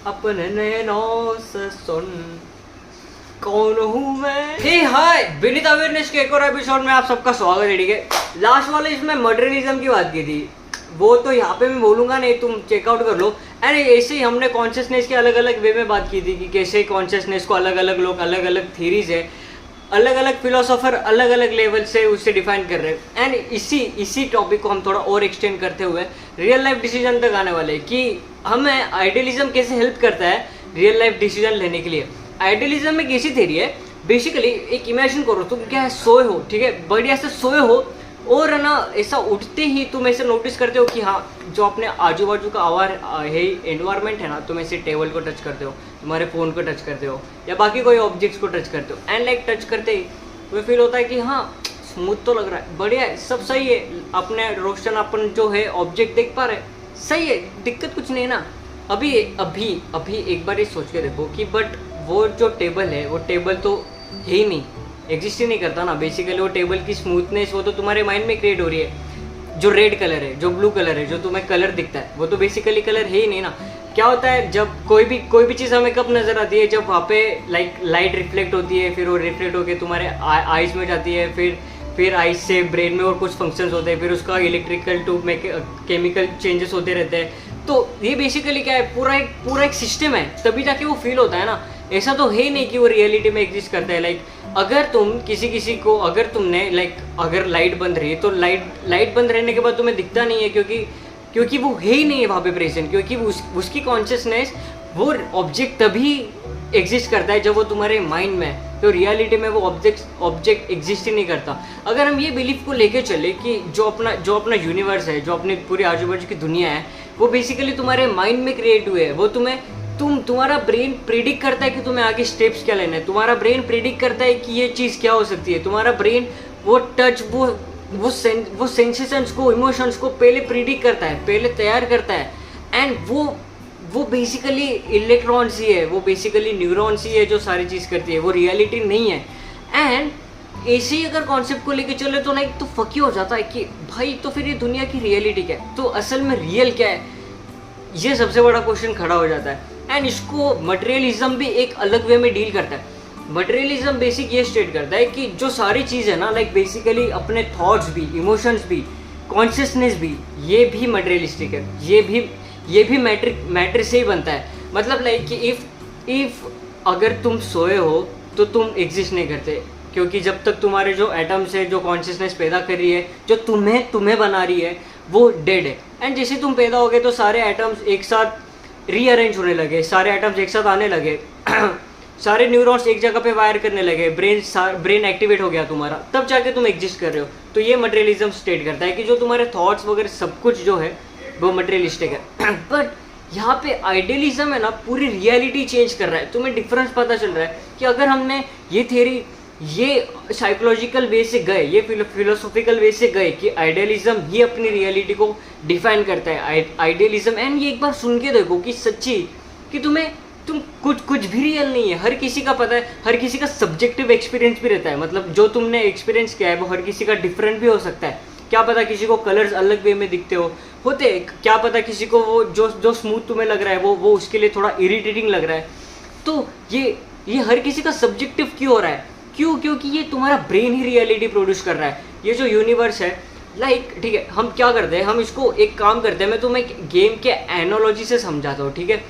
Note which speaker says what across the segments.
Speaker 1: अपने नैनों से सुन कौन हूँ मैं। हे हाय, विनीत अवेयरनेस के एक और एपिसोड में आप सबका स्वागत है। ठीक है, लास्ट वाले इसमें मटेरियलिज्म की बात की थी, वो तो यहाँ पे मैं बोलूंगा नहीं, तुम चेकआउट कर लो। एंड ऐसे ही हमने कॉन्शियसनेस के अलग अलग वे में बात की थी कि कैसे कॉन्शियसनेस को अलग अलग लोग अलग अलग थीरीज है, अलग अलग फिलोसोफर अलग अलग लेवल से उससे डिफाइन कर रहे हैं। एंड इसी टॉपिक को हम थोड़ा और एक्सटेंड करते हुए रियल लाइफ डिसीजन तक आने वाले हैं कि हमें आइडियलिज्म कैसे हेल्प करता है रियल लाइफ डिसीजन लेने के लिए। आइडियलिज्म एक ऐसी थेरी है, बेसिकली एक इमेजिन करो तुम क्या है, सोए हो, ठीक है, बढ़िया से सोए हो और है ना ऐसा उठते ही तुम ऐसे नोटिस करते हो कि हाँ जो अपने आजू बाजू का है एनवायरनमेंट है ना, तुम ऐसे टेबल को टच करते हो, तुम्हारे फ़ोन को टच करते हो या बाकी कोई ऑब्जेक्ट्स को टच करते हो। एंड लाइक टच करते ही तुम्हें फील होता है कि हाँ स्मूथ तो लग रहा है, बढ़िया है, सब सही है, अपने रोशन अपन जो है ऑब्जेक्ट देख पा रहे, सही है, दिक्कत कुछ नहीं ना। अभी अभी अभी एक बार ये सोच के देखो कि बट वो जो टेबल है वो टेबल तो है ही नहीं, एग्जिस्ट ही नहीं करता ना। बेसिकली वो टेबल की स्मूथनेस वो तो तुम्हारे माइंड में क्रिएट हो रही है। जो रेड कलर है, जो ब्लू कलर है, जो तुम्हें कलर दिखता है वो तो बेसिकली कलर है ही नहीं ना। क्या होता है जब कोई भी चीज़ हमें कब नज़र आती है, जब वहाँ पे लाइट रिफ्लेक्ट होती है, फिर वो रिफ्लेक्ट होकर तुम्हारे आइज़ में जाती है, फिर आइज से ब्रेन में और कुछ फंक्शंस होते हैं, फिर उसका इलेक्ट्रिकल टू केमिकल चेंजेस होते रहते हैं। तो ये बेसिकली क्या है, पूरा एक सिस्टम है, तभी जाके वो फील होता है ना। ऐसा तो है नहीं कि वो रियलिटी में एग्जिस्ट करता है। लाइक अगर तुम किसी को अगर तुमने अगर लाइट बंद रही तो लाइट बंद रहने के बाद तुम्हें दिखता नहीं है, क्योंकि वो है ही नहीं है वहाँ पे प्रेजेंट, क्योंकि उसकी कॉन्शियसनेस वो ऑब्जेक्ट तभी एग्जिस्ट करता है जब वो तुम्हारे माइंड में है। तो रियलिटी में वो ऑब्जेक्ट एग्जिस्ट ही नहीं करता। अगर हम ये बिलीफ को लेके चले कि जो अपना यूनिवर्स है, जो अपनी पूरी आजू बाजू की दुनिया है, वो बेसिकली तुम्हारे माइंड में क्रिएट हुए है। वो तुम्हारा ब्रेन प्रिडिक्ट करता है कि तुम्हें आगे स्टेप्स क्या लेना है, तुम्हारा ब्रेन प्रिडिक्ट करता है कि ये चीज़ क्या हो सकती है, तुम्हारा ब्रेन वो टच वो सेंसेशंस को, इमोशंस को पहले प्रिडिक्ट करता है, पहले तैयार करता है। एंड वो बेसिकली इलेक्ट्रॉन्स ही है, वो बेसिकली न्यूरॉन्स ही है जो सारी चीज़ करती है, वो रियलिटी नहीं है। एंड ऐसे ही अगर कॉन्सेप्ट को लेके चले तो लाइक तो फकी हो जाता है कि भाई तो फिर ये दुनिया की रियलिटी क्या है, तो असल में रियल क्या है, ये सबसे बड़ा क्वेश्चन खड़ा हो जाता है। एंड इसको मटेरियलिज्म भी एक अलग वे में डील करता है। मटेरियलिज्म बेसिक ये स्टेट करता है कि जो सारी चीज़ है ना, लाइक बेसिकली अपने थॉट्स भी, इमोशंस भी, कॉन्शियसनेस भी, ये भी मटेरियलिस्टिक है, ये भी मैटर से ही बनता है। मतलब लाइक कि इफ अगर तुम सोए हो तो तुम एग्जिस्ट नहीं करते, क्योंकि जब तक तुम्हारे जो एटम्स है, जो कॉन्शियसनेस पैदा कर रही है, जो तुम्हें बना रही है, वो डेड है। एंड जैसे तुम पैदा हो गए तो सारे एटम्स एक साथ रीअरेंज होने लगे, सारे एटम्स एक साथ आने लगे सारे न्यूरॉन्स एक जगह पे वायर करने लगे, ब्रेन एक्टिवेट हो गया तुम्हारा, तब जाके तुम एग्जिस्ट कर रहे हो। तो ये मटेरियलिज्म स्टेट करता है कि जो तुम्हारे थॉट्स वगैरह सब कुछ जो है वो मटेरियलिस्टिक है। बट यहाँ पे आइडियलिज्म है ना, पूरी रियलिटी चेंज कर रहा है। तुम्हें डिफरेंस पता चल रहा है कि अगर हमने ये थ्योरी, ये साइकोलॉजिकल वे से गए, ये फिलोसॉफिकल वे से गए कि आइडियलिज्म ही अपनी रियलिटी को डिफाइन करता है, आइडियलिज्म। एंड ये एक बार सुन के देखो कि सच्ची कि तुम कुछ भी रियल नहीं है। हर किसी का पता है, हर किसी का सब्जेक्टिव एक्सपीरियंस भी रहता है, मतलब जो तुमने एक्सपीरियंस किया है वो हर किसी का डिफरेंट भी हो सकता है। क्या पता किसी को कलर्स अलग वे में दिखते होते, क्या पता किसी को वो जो स्मूथ तुम्हें लग रहा है वो उसके लिए थोड़ा इरिटेटिंग लग रहा है। तो ये हर किसी का सब्जेक्टिव क्यों हो रहा है, क्योंकि ये तुम्हारा ब्रेन ही रियलिटी प्रोड्यूस कर रहा है। ये जो यूनिवर्स है, लाइक ठीक है, हम क्या करते हैं, हम इसको एक काम करते हैं, मैं तुम्हें गेम के एनोलॉजी से समझाता हूँ, ठीक है।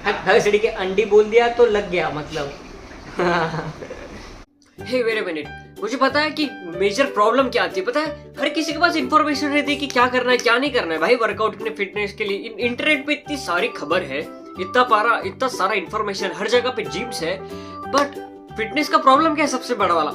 Speaker 1: हर के अंडी बोल दिया तो लग गया मतलब हे वेट अ मिनट, मुझे पता है कि मेजर प्रॉब्लम क्या आती है, पता है हर किसी के पास इंफॉर्मेशन रहती है कि क्या करना है क्या नहीं करना है। भाई वर्कआउट के फिटनेस के लिए इंटरनेट पे इतनी सारी खबर है, इतना सारा इंफॉर्मेशन, हर जगह पे जिम्स है, बट फिटनेस का प्रॉब्लम क्या है सबसे बड़ा वाला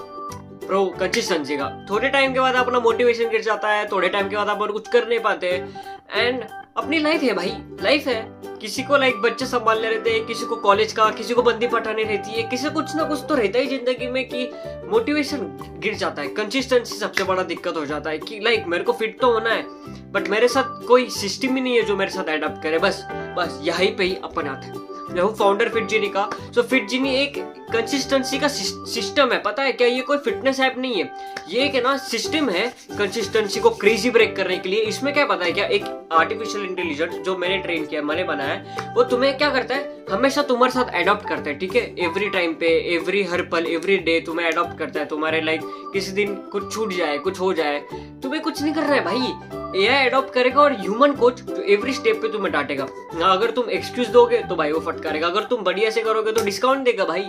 Speaker 1: ब्रो, कंसिस्टेंसी का। थोड़े टाइम के बाद अपना मोटिवेशन गिर जाता है, थोड़े टाइम के बाद अपन कुछ कर नहीं पाते। एंड अपनी लाइफ है भाई, लाइफ है, किसी को लाइक बच्चे संभालने रहते हैं, किसी को कॉलेज का, किसी को बंदी पठानी रहती है, किसी को कुछ ना कुछ तो रहता ही जिंदगी में कि मोटिवेशन गिर जाता है। कंसिस्टेंसी सबसे बड़ा दिक्कत हो जाता है कि लाइक मेरे को फिट तो होना है, बट मेरे साथ कोई सिस्टम ही नहीं है जो मेरे साथ एडप्ट करे। बस यहीं पे ही अपन आते हैं। देखो फाउंडर फिटजिनी का। सो फिटजिनी एक कंसिस्टेंसी का सिस्टम है, पता है क्या? ये कोई फिटनेस ऐप नहीं है, ये एक है ना सिस्टम है कंसिस्टेंसी को क्रेजी ब्रेक करने के लिए। इसमें क्या पता है क्या, एक आर्टिफिशियल इंटेलिजेंस जो मैंने ट्रेन किया, मैंने बनाया है, वो तुम्हें क्या करता है, हमेशा तुम्हारे साथ अडॉप्ट करता है, ठीक है? एवरी टाइम पे, एवरी हर पल, एवरी डे तुम्हें अडॉप्ट करता है। तुम्हारे लाइक किसी दिन कुछ छूट जाए, कुछ हो जाए, तुम्हें कुछ नहीं करना है भाई, एआई अडॉप्ट करेगा और ह्यूमन कोच जो एवरी स्टेप पे तुम्हें डांटेगा। अगर तुम एक्सक्यूज दोगे तो भाई वो फटकारेगा, अगर तुम बढ़िया से करोगे तो डिस्काउंट देगा भाई।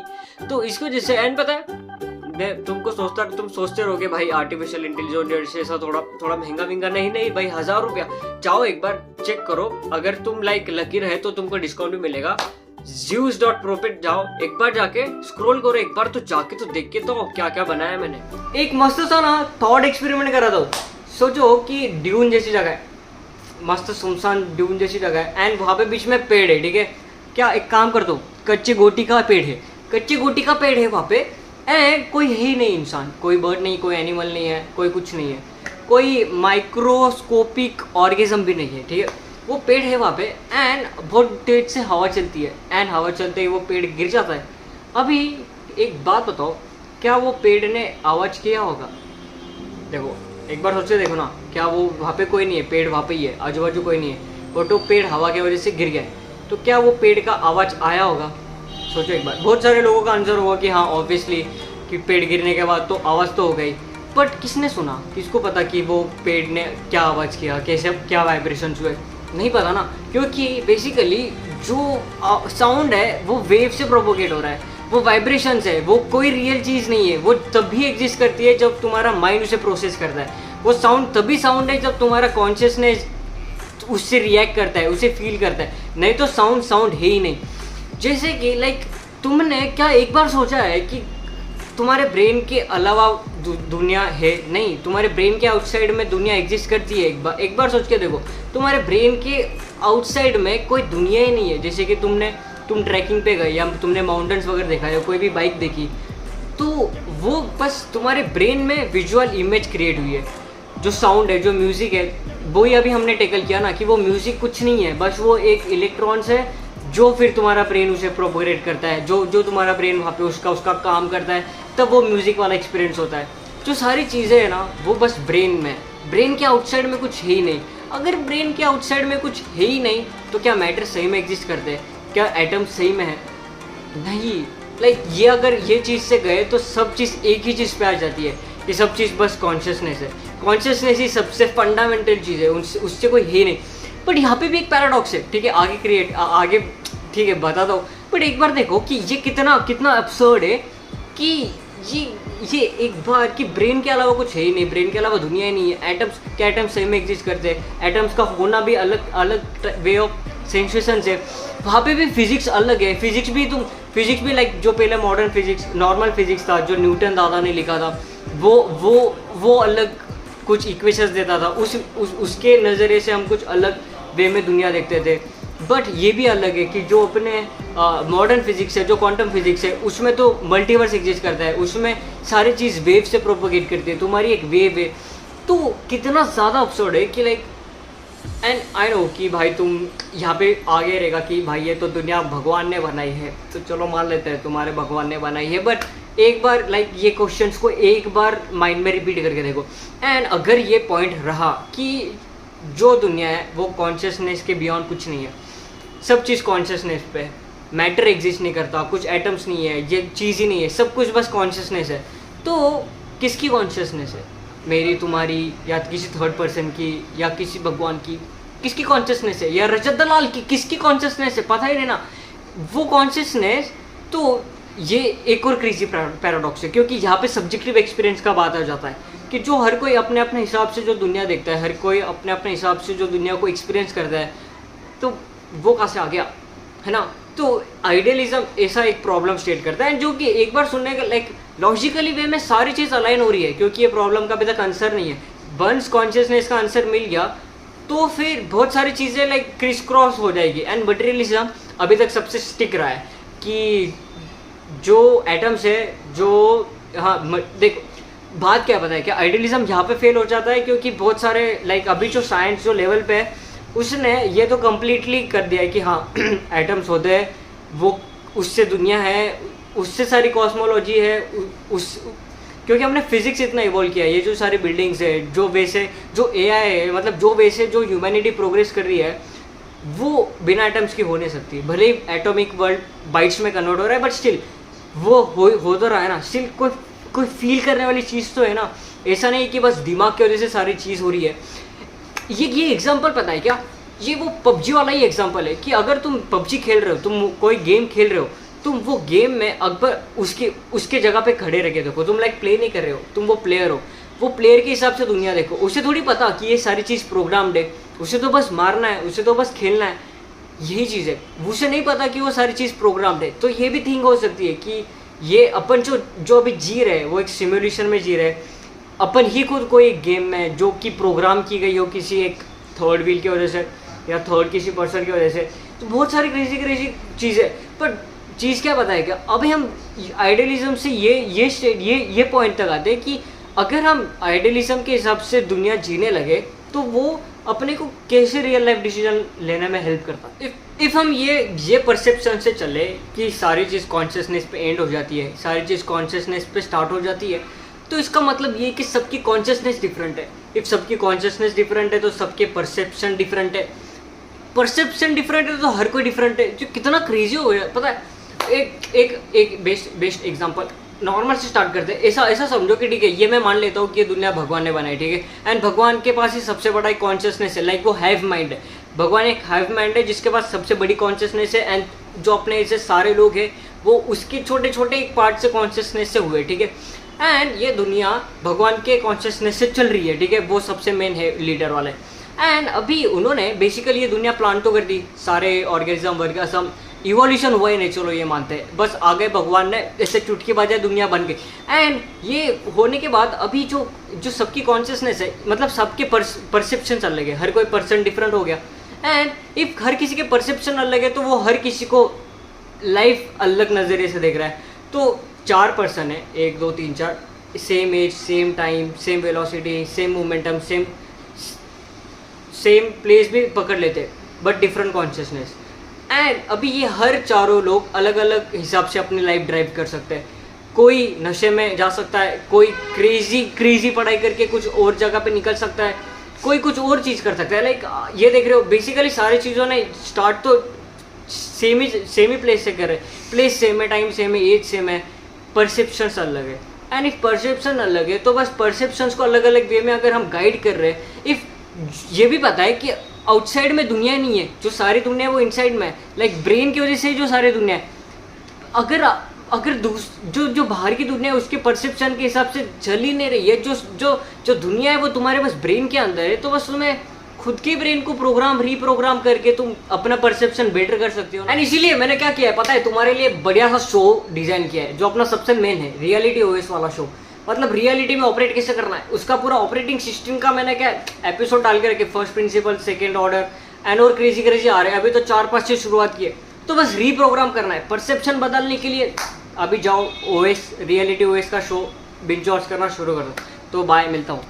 Speaker 1: तो इसकी वजह से एंड पता है, मैं तुम सोचते रहोगे भाई आर्टिफिशियल इंटेलिजेंस ऐसा थोड़ा महंगा नहीं भाई, 1000 रुपया। जाओ एक बार चेक करो, अगर तुम लाइक लकी रहे तो तुमको डिस्काउंट भी मिलेगा। Zeus.pro पे जाओ, एक बार जाके स्क्रॉल करो, एक बार तो जाके तो देख के तो क्या क्या बनाया मैंने। एक मस्त सा ना थॉट एक्सपेरिमेंट करा था। सोचो कि ड्यून जैसी जगह है, मस्त सुनसान ड्यून जैसी जगह है, एंड वहाँ पे बीच में पेड़ है, ठीक है? क्या एक काम कर दो, कच्ची गोटी का पेड़ है वहाँ पे, एंड कोई है ही नहीं इंसान, कोई बर्ड नहीं, कोई एनिमल नहीं है, कोई कुछ नहीं है, कोई माइक्रोस्कोपिक ऑर्गेनिज्म भी नहीं है, ठीक है? वो पेड़ है वहाँ पे, एंड बहुत तेज से हवा चलती है, एंड हवा चलते ही वो पेड़ गिर जाता है। अभी एक बात बताओ, क्या वो पेड़ ने आवाज किया होगा? देखो एक बार सोचे देखो ना, क्या वो वहाँ पे कोई नहीं है, पेड़ वहाँ पे ही है, आजू बाजू कोई नहीं है, और तो पेड़ हवा की वजह से गिर गया है, तो क्या वो पेड़ का आवाज आया होगा? सोचो एक बार। बहुत सारे लोगों का आंसर होगा कि हाँ ऑब्वियसली, कि पेड़ गिरने के बाद तो आवाज़ तो हो गई, बट किसने सुना? किसको पता कि वो पेड़ ने क्या आवाज़ किया, कैसे, क्या वाइब्रेशन हुए? नहीं पता ना, क्योंकि बेसिकली जो साउंड है वो वेव से प्रोपोगेट हो रहा है, वो वाइब्रेशंस है, वो कोई रियल चीज़ नहीं है। वो तभी एग्जिस्ट करती है जब तुम्हारा माइंड उसे प्रोसेस करता है। वो साउंड तभी साउंड है जब तुम्हारा कॉन्शियसनेस उससे रिएक्ट करता है, उसे फील करता है, नहीं तो साउंड है ही नहीं। जैसे कि लाइक तुमने क्या एक बार सोचा है कि तुम्हारे ब्रेन के अलावा दुनिया है? नहीं, तुम्हारे ब्रेन के आउटसाइड में दुनिया एग्जिस्ट करती है। एक बार सोच के देखो, तुम्हारे ब्रेन के आउटसाइड में कोई दुनिया ही नहीं है। जैसे कि तुम ट्रैकिंग पे गए, या तुमने माउंटेन्स वगैरह देखा, या कोई भी बाइक देखी, तो वो बस तुम्हारे ब्रेन में विजुअल इमेज क्रिएट हुई है। जो साउंड है, जो म्यूज़िक है, वो ही अभी हमने टेकल किया ना कि वो म्यूज़िक कुछ नहीं है, बस वो एक इलेक्ट्रॉन्स है जो फिर तुम्हारा ब्रेन उसे प्रोपोगेट करता है, जो तुम्हारा ब्रेन वहाँ पे उसका काम करता है, तब वो म्यूज़िक वाला एक्सपीरियंस होता है। जो सारी चीज़ें हैं ना, वो बस ब्रेन में, ब्रेन के आउटसाइड में कुछ है ही नहीं। अगर ब्रेन के आउटसाइड में कुछ है ही नहीं, तो क्या मैटर सही में एग्जिस्ट करते हैं? क्या एटम सही में है? नहीं। लाइक ये अगर ये चीज़ से गए तो सब चीज़ एक ही चीज़ पे आ जाती है कि सब चीज़ बस कॉन्शियसनेस है। कॉन्शियसनेस ही सबसे फंडामेंटल चीज़ है, उससे कोई है नहीं। बट यहाँ पे भी एक पैराडॉक्स है, ठीक है? आगे ठीक है बता दो, बट एक बार देखो कि ये कितना अब्सर्ड है कि ये एक बार कि ब्रेन के अलावा कुछ है ही नहीं, ब्रेन के अलावा दुनिया ही नहीं है। एटम्स सही में एग्जिस्ट करते हैं, एटम्स का होना भी अलग वे ऑफ सेंसेशंस है। वहाँ पे भी फिजिक्स अलग है। फिजिक्स भी लाइक जो पहले मॉडर्न फिजिक्स, नॉर्मल फिजिक्स था, जो न्यूटन दादा ने लिखा था, वो अलग कुछ इक्वेशंस देता था। उसके नज़रिए से हम कुछ अलग वे में दुनिया देखते थे। बट ये भी अलग है कि जो अपने मॉडर्न फिजिक्स है, जो क्वांटम फिजिक्स है, उसमें तो मल्टीवर्स एग्जिस्ट करता है, उसमें सारी चीज़ वेव से प्रोपोगेट करती है। तुम्हारी एक वेव है, तो कितना ज़्यादा अब्सर्ड है कि लाइक, एंड आई नो कि भाई तुम यहाँ पे आगे रहेगा कि भाई ये तो दुनिया भगवान ने बनाई है, तो चलो मान लेते हैं तुम्हारे भगवान ने बनाई है। बट एक बार लाइक ये क्वेश्चंस को एक बार माइंड में रिपीट करके देखो, एंड अगर ये पॉइंट रहा कि जो दुनिया है वो कॉन्शियसनेस के बियॉन्ड कुछ नहीं है, सब चीज़ कॉन्शियसनेस पे है, मैटर एग्जिस्ट नहीं करता, कुछ एटम्स नहीं है, ये चीज़ ही नहीं है, सब कुछ बस कॉन्शियसनेस है, तो किसकी कॉन्शियसनेस है? मेरी, तुम्हारी, या किसी थर्ड पर्सन की, या किसी भगवान की? किसकी कॉन्शियसनेस है? या रजत दलाल की? किसकी कॉन्शियसनेस है? पता ही नहीं ना वो कॉन्शियसनेस। तो ये एक और क्रेजी पैराडॉक्स है, क्योंकि यहाँ पे सब्जेक्टिव एक्सपीरियंस का बात आ जाता है कि जो हर कोई अपने अपने हिसाब से जो दुनिया देखता है, हर कोई अपने अपने हिसाब से जो दुनिया को एक्सपीरियंस करता है, तो वो कहाँ से आ गया, है ना? तो आइडियलिज्म ऐसा एक प्रॉब्लम स्टेट करता है, जो कि एक बार सुनने का लाइक लॉजिकली वे में सारी चीज़ अलाइन हो रही है, क्योंकि ये प्रॉब्लम का अभी तक आंसर नहीं है। वंस कॉन्शियसनेस का आंसर मिल गया तो फिर बहुत सारी चीज़ें लाइक क्रिस क्रॉस हो जाएगी। एंड मटेरियलिज्म अभी तक सबसे स्टिक रहा है कि जो एटम्स है, जो, हाँ देखो बात क्या पता है क्या, आइडियलिज्म यहाँ पे फेल हो जाता है क्योंकि बहुत सारे लाइक अभी जो साइंस जो लेवल पे है, उसने ये तो कम्प्लीटली कर दिया है कि हाँ एटम्स होते हैं, वो उससे दुनिया है, उससे सारी कॉस्मोलॉजी है, उस क्योंकि हमने फिजिक्स इतना इवॉल्व किया है, ये जो सारी बिल्डिंग्स है, जो वैसे जो एआई है, मतलब जो वैसे जो ह्यूमैनिटी प्रोग्रेस कर रही है, वो बिना एटम्स की हो नहीं सकती। भले ही एटॉमिक वर्ल्ड बाइट्स में कन्वर्ट हो रहा है, बट स्टिल वो हो तो रहा है ना, स्टिल कोई फील करने वाली चीज़ तो है ना। ऐसा नहीं कि बस दिमाग की वजह से सारी चीज़ हो रही है। ये एग्जाम्पल पता है क्या, ये वो पबजी वाला ही एग्जाम्पल है कि अगर तुम पबजी खेल रहे हो, तुम कोई गेम खेल रहे हो, तुम वो गेम में अगर उसके जगह पे खड़े रह के देखो, तुम लाइक प्ले नहीं कर रहे हो, तुम वो प्लेयर हो, वो प्लेयर के हिसाब से दुनिया देखो। उसे थोड़ी पता कि ये सारी चीज़ प्रोग्राम्ड है, उसे तो बस मारना है, उसे तो बस खेलना है, यही चीज़ है। उसे नहीं पता कि वो सारी चीज़ प्रोग्राम्ड है। तो ये भी थिंक हो सकती है कि ये अपन जो अभी जी रहे हैं वो एक सिमुलेशन में जी रहे हैं, अपन ही खुद कोई एक गेम में जो कि प्रोग्राम की गई हो किसी एक थर्ड व्हील की वजह से या थर्ड किसी पर्सन की वजह से। तो बहुत सारी क्रेजी चीज़ें, पर चीज़ क्या पता है क्या, अभी हम आइडियलिज्म से ये पॉइंट तक आते हैं कि अगर हम आइडियलिज्म के हिसाब से दुनिया जीने लगे तो वो अपने को कैसे रियल लाइफ डिसीजन लेने में हेल्प करता। इफ हम ये परसेप्शन से चले कि सारी चीज़ कॉन्शियसनेस पे एंड हो जाती है, सारी चीज़ कॉन्शियसनेस पे स्टार्ट हो जाती है, तो इसका मतलब ये कि सबकी कॉन्शियसनेस डिफरेंट है। इफ सबकी कॉन्शियसनेस डिफरेंट है तो सबके परसेप्शन डिफरेंट है। परसेप्शन डिफरेंट है तो हर कोई डिफरेंट है, जो कितना क्रेजी हो गया पता है। एक बेस्ट एग्जांपल नॉर्मल से स्टार्ट करते हैं। ऐसा समझो कि ठीक है, ये मैं मान लेता हूँ कि ये दुनिया भगवान ने बनाई, ठीक है, एंड भगवान के पास ही सबसे बड़ा एक कॉन्शियसनेस है, लाइक वो हैव माइंड है। भगवान एक हैव माइंड है जिसके पास सबसे बड़ी कॉन्शियसनेस है, एंड जो अपने ऐसे सारे लोग हैं वो उसके छोटे छोटे एक पार्ट से कॉन्शियसनेस से हुए, ठीक है। एंड ये दुनिया भगवान के कॉन्शियसनेस से चल रही है, ठीक है, वो सबसे मेन है लीडर वाले। एंड अभी उन्होंने बेसिकली ये दुनिया प्लान तो कर दी, सारे ऑर्गेनिज्म वर्ग सब इवोल्यूशन हुआ ही नहीं, चलो ये मानते हैं, बस आगे भगवान ने ऐसे चुटकी बजाए दुनिया बन गई। एंड ये होने के बाद अभी जो सबकी कॉन्शियसनेस है, मतलब सबके परसेप्शन अलग है, हर कोई पर्सन डिफरेंट हो गया। एंड इफ हर किसी के परसेप्शन अलग है तो वो हर किसी को लाइफ अलग नज़रिए से देख रहा है। तो 4 पर्सन है, 1 2 3 4, same age, same time, same velocity, same momentum, same place भी पकड़ लेते, बट डिफरेंट कॉन्शियसनेस। एंड अभी ये हर चारों लोग अलग अलग हिसाब से अपनी लाइफ ड्राइव कर सकते हैं। कोई नशे में जा सकता है, कोई क्रेजी पढ़ाई करके कुछ और जगह पे निकल सकता है, कोई कुछ और चीज़ कर सकता है। लाइक ये देख रहे हो, बेसिकली सारी चीज़ों ने स्टार्ट तो सेम ही प्लेस से कर रहे हैं, प्लेस सेम है, टाइम सेम है, एज सेम है, परसेप्शंस अलग है। एंड इफ परसेप्शन अलग है तो बस परसेप्शंस को अलग अलग वे में अगर हम गाइड कर रहे हैं, इफ ये भी पता है कि आउटसाइड में दुनिया नहीं है, जो सारी दुनिया है वो इनसाइड में है, लाइक ब्रेन की वजह से जो सारी दुनिया है, अगर जो बाहर की दुनिया है उसके परसेप्शन के हिसाब से चल ही नहीं रही है, जो दुनिया है वो तुम्हारे बस ब्रेन के अंदर है, तो बस तुम्हें खुद के ब्रेन को रीप्रोग्राम करके तुम अपना परसेप्शन बेटर कर सकते हो। एंड इसीलिए मैंने क्या किया है पता है, तुम्हारे लिए बढ़िया सा शो डिजाइन किया है, जो अपना सबसे मेन है, रियलिटी ओएस वाला शो। मतलब रियलिटी में ऑपरेट कैसे करना है, उसका पूरा ऑपरेटिंग सिस्टम का मैंने क्या एपिसोड डाल के रखे, first principle, second order, and और क्रेजी आ रहे हैं। अभी तो 4-5 से शुरुआत की है, तो बस रीप्रोग्राम करना है परसेप्शन बदलने के लिए। अभी जाओ ओएस, रियलिटी ओएस का शो बिंज वॉच करना शुरू कर दो। तो बाय, मिलता हूँ।